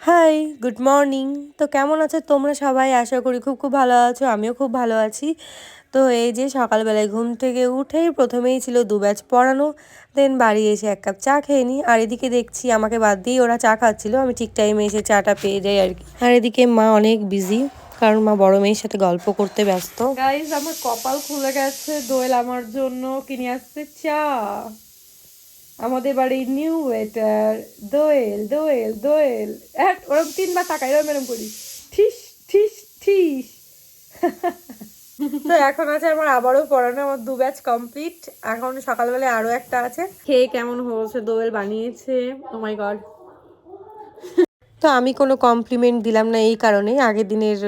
High, good morning. তো কেমন আছো তোমরা সবাই? আশা করি খুব খুব ভালো আছো, আমিও খুব ভালো আছি। তো এই যে সকালবেলায় ঘুম থেকে উঠেই প্রথমেই ছিল 2 ব্যাচ পড়ানো, দেন বাড়ি এসে 1 কাপ চা খেয়ে নিই। আর এদিকে দেখছি আমাকে বাদ দিয়ে ওরা চা খাচ্ছিল, আমি ঠিক টাইমে এসে চাটা পেয়ে যাই আর কি। আর এদিকে মা অনেক বিজি, কারণ মা বড় মেয়ের সাথে গল্প করতে ব্যস্ত। গাইজ আমার কপাল খুলে গেছে, দোয়েল আমার জন্য কিনে আসছে চা। আমাদের বাড়ির নিউ ওয়েটার দোয়েল দোয়েল দোয়েল। ওরম 3বার তাকাই, এরম করি, ঠিস ঠিস ঠিস। তো এখন আছে আমার আবারও পড়ানো, আমার 2 ব্যাচ কমপ্লিট। এখন সকালবেলায় আরো একটা আছে। খেয়ে কেমন হয়েছে দোয়েল বানিয়েছে, ও মাই গড। তো আমি কোনো কমপ্লিমেন্ট দিলাম না এই কারণে, আগের দিনের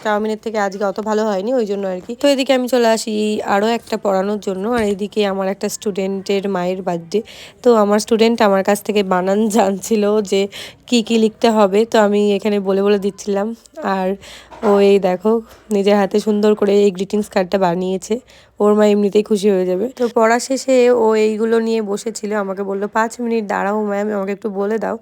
চাউমিনের থেকে আজকে অত ভালো হয়নি, ওই জন্য আর কি। তো এদিকে আমি চলে আসি আরও একটা পড়ানোর জন্য। আর এদিকে আমার একটা স্টুডেন্টের মায়ের বার্থডে। তো আমার স্টুডেন্ট আমার কাছ থেকে বানান জানছিল যে কি কি লিখতে হবে, তো আমি এখানে বলে বলে দিচ্ছিলাম। আর ও এই দেখো নিজের হাতে সুন্দর করে এই গ্রিটিংস কার্ডটা বানিয়েছে। ওর মা এমনিতেই খুশি হয়ে যাবে। তো পড়া শেষে ও এইগুলো নিয়ে বসেছিল, আমাকে বললো 5 মিনিট দাঁড়াও ম্যাম, আমাকে একটু বলে দাও।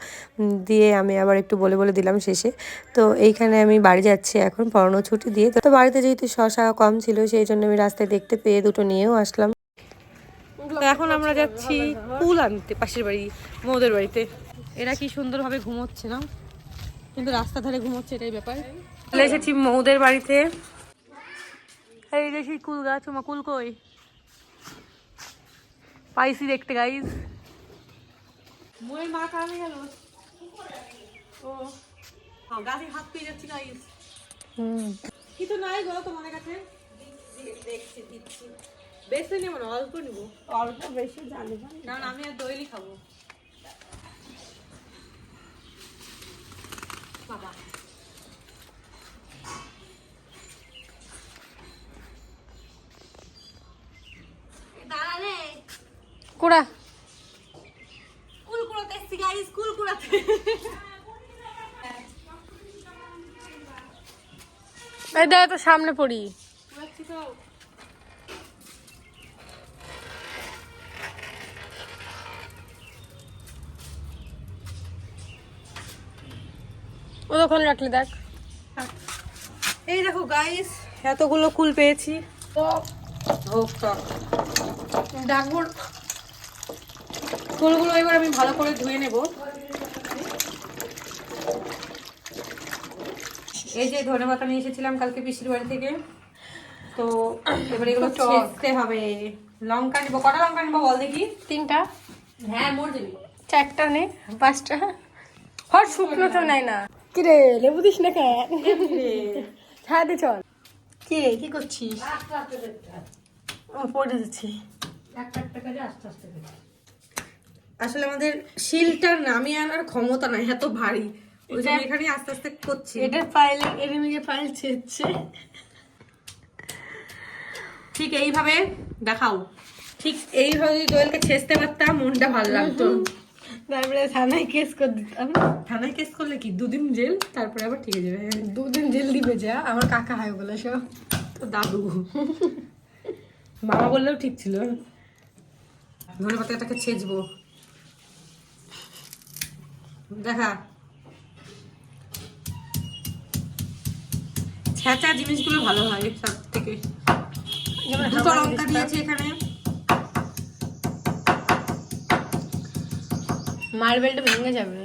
দিয়ে আমি আবার একটু বলে বলে দিলাম শেষে। তো এইখানে আমি বাড়ি যাচ্ছি এখন পড়ানো ছুটি দিয়ে। তো বাড়িতে যেহেতু শশা কম ছিল, সেই জন্য আমি রাস্তায় দেখতে পেয়ে দুটো নিয়েও আসলাম। তো এখন আমরা যাচ্ছি কুল আনতে পাশের বাড়ি মৌদের বাড়িতে। এরা কি সুন্দরভাবে ঘুমোচ্ছে না, কিন্তু রাস্তা ধারে ঘুমোচ্ছে, এটাই ব্যাপার। চলে এসেছি মৌদের বাড়িতে। এই দেখি কুল গাছ, মা কুল কই পাইছি দেখতে গাইজ। ময়ের মা কানে গেল, ও গাছে হাত পেয়ে যাচ্ছি গাইজ। কিছু নাই গো তোমাদের কাছে, দেখছি দিচ্ছি। বেশি নেবো না, অল্প নেবো। অল্প বেশি জানি না, আমি আর দইলি খাবো। বাবা কুড়া কুল কুড়াতে এসছি গাইজ, কুল কুড়াতে। এই দেখ তো সামনে পড়ি। ও তখন রাখলি দেখ। এই দেখো গাইস, এতগুলো কুল পেয়েছি। তো ডাকবো কুলগুলো এবার আমি ভালো করে ধুয়ে নেব। এই যে ধনেপাতা নিয়ে এসেছিলাম কালকে পিসির বাড়ি থেকে। তো এবার এগুলো ছেঁচতে হবে। লঙ্কা নিবো, কটা লঙ্কা নিবো বল দেখি? 3টা। হ্যাঁ মোট দিবি। 4টা নে, 5টা। হর শুকনো তো নাই না। কিরে লেবু দিস না কেন? হ্যাঁ দে চল। কিরে কি করছিস? পড়ে যাচ্ছি। আসলে আমাদের শিলটা নামিয়ে আনার ক্ষমতা নাই, এত ভারী, ওই জন্য এখানে আস্তে আস্তে করছি। এটা ফাইল এনিমিকে ফাইল ছেড়ছে। ঠিক এইভাবে দেখাও, ঠিক এইভাবে যদি দোয়েলকে ছেঁচতে পারতাম মনটা ভালো লাগতো। তারপরে থানায় কেস করে দিতাম। থানায় কেস করলে কি 2 দিন জেল, তারপরে আবার ঠিক হয়ে যাবে। 2 দিন জেল দিবে যা, আমার কাকা হয় বলে সব তো দাদু। মামা বললেও ঠিক ছিল। ধনে পাতাটাকে ছেঁচবো, দেখা ছেঁচা জিনিসগুলো ভালো হয় সব থেকে। 2টা লঙ্কা দিয়েছি এখানে। মার্বেলটা ভেঙে যাবে,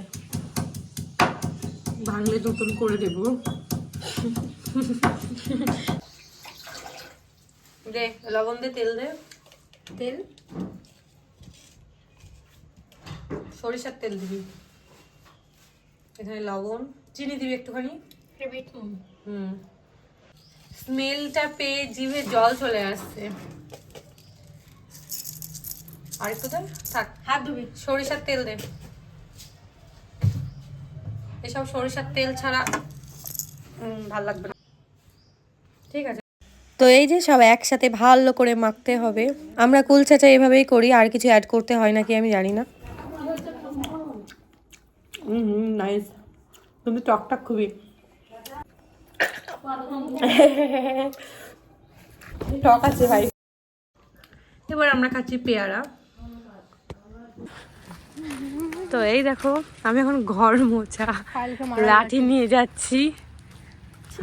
ভাঙলে নতুন করে দেব। দে লবণ দে, তেল দে, তেল সরিষার তেল দিবি, এখানে লবণ, চিনি দিবি একটুখানি। স্মেলটা পেয়ে জিভে জল চলে আসছে। আর একটু দে, থাক, হাত ধুবি। সরিষার তেল দে, এসব সরিষার তেল ছাড়া ভাল লাগবে না। ঠিক আছে। তো এই যে সব একসাথে ভালো করে মাখতে হবে। আমরা কুল চাচা এভাবেই করি, আর কিছু অ্যাড করতে হয় নাকি আমি জানি না। নাইস, তুমি টকটাক খুবই। টক আছে ভাই। এবার আমরা খাচ্ছি পেয়ারা। তো এই দেখো আমি এখন ঘর মোছা লাঠি নিয়ে যাচ্ছি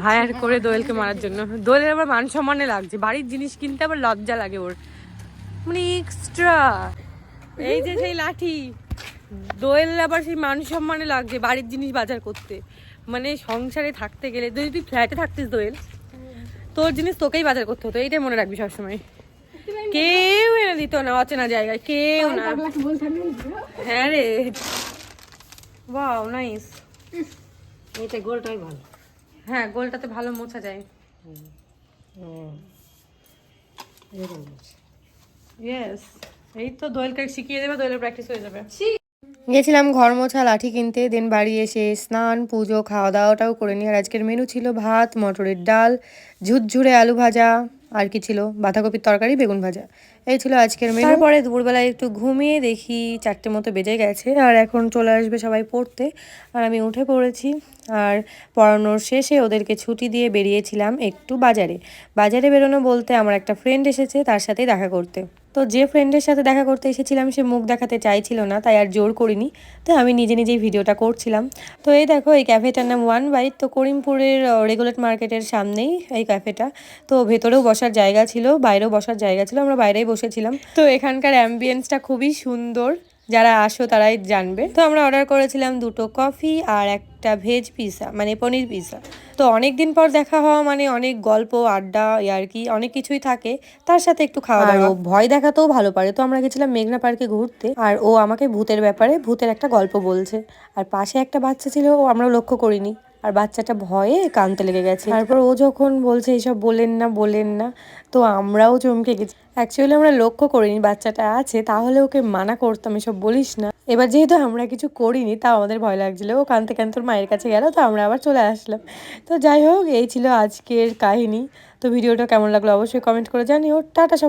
হায়ার করে দোয়েলকে মারার জন্য। দোয়েলের আবার মান সম্মানে লাগছে, বাড়ির জিনিস কিনতে আবার লজ্জা লাগে ওর, মানে এক্সট্রা। এই যে সেই লাঠি, দোয়েল আবার সেই মান সম্মানে লাগছে বাড়ির জিনিস বাজার করতে। মানে সংসারে থাকতে গেলে, যদি তুই ফ্ল্যাটে থাকতিস দোয়েল, তোর জিনিস তোকেই বাজার করতে হতো, এইটাই মনে রাখবি সবসময়। কেউ এনে দিত না অচেনা জায়গায়, কেউ না। হ্যাঁ রে, ওয়াও নাইস। এটা গোলটাই ভালো। হ্যাঁ গোলটাতে ভালো মোছা যায়। ইয়েস, এই তো দোয়েলকে শিখিয়ে দেবে, দোয়েলের প্র্যাকটিস হয়ে যাবে। গেছিলাম ঘর মোছা লাঠি কিনতে, দেন বাড়ি এসে স্নান পুজো খাওয়া দাওয়াটাও করে নিই। আর আজকের মেনু ছিল ভাত, মটরের ডাল, ঝুরঝুরে আলু ভাজা, আর কি ছিল বাঁধাকপির তরকারি, বেগুন ভাজা। এই ছিল আজকের মেনু। তারপরে দুপুরবেলায় একটু ঘুমিয়ে দেখি 4টে মতো বেজে গেছে, আর এখন চলে আসবে সবাই পড়তে। আর আমি উঠে পড়েছি। আর পড়ানোর শেষে ওদেরকে ছুটি দিয়ে বেরিয়েছিলাম একটু বাজারে। বাজারে বেরোনো বলতে আমার একটা ফ্রেন্ড এসেছে, তার সাথেই দেখা করতে। তো যে ফ্রেন্ডের সাথে দেখা করতে এসেছিলাম সে মুখ দেখাতে চাইছিল না, তাই আর জোর করিনি। তো আমি নিজে নিজেই ভিডিওটা করছিলাম। তো এই দেখো, এই ক্যাফেটার নাম ওয়ান বাইট। তো করিমপুরের রেগুলেট মার্কেটের সামনেই এই ক্যাফেটা। তো ভেতরেও বসার জায়গা ছিল, বাইরেও বসার জায়গা ছিল, আমরা বাইরেই বসেছিলাম। তো এখানকার অ্যাম্বিয়েন্সটা খুবই সুন্দর, যারা আসো তারাই জানবে। তো আমরা অর্ডার করেছিলাম 2টো কফি আর একটা ভেজ পিৎজা, মানে পনির পিৎজা। তো অনেক দিন পর দেখা হওয়া মানে অনেক গল্প আড্ডা আর কি অনেক কিছুই থাকে, তার সাথে একটু খাওয়া দাওয়া। ও ভয় দেখাতেও ভালো পারে। তো আমরা গেছিলাম মেঘনা পার্কে ঘুরতে, আর ও আমাকে ভূতের ব্যাপারে ভূতের একটা গল্প বলছে। আর পাশে একটা বাচ্চা ছিল, ও আমরা লক্ষ্য করিনি, আর বাচ্চাটা ভয়ে কাঁদতে লেগে গেছে। তারপর ও যখন বলছে এইসব বলেন না বলেন না, তো আমরাও চমকে গেছি। অ্যাকচুয়ালি আমরা লক্ষ্য করিনি বাচ্চাটা আছে, তাহলে ওকে মানা করতাম এসব বলিস না। এবার যেহেতু আমরা কিছু করিনি, তাও আমাদের ভয় লাগছিল। ও কাঁদতে কাঁদতে ওর মায়ের কাছে গেল, তো আমরা আবার চলে আসলাম। তো যাই হোক, এই ছিল আজকের কাহিনী। তো ভিডিওটা কেমন লাগলো অবশ্যই কমেন্ট করে জানিও। টাটা সবাই।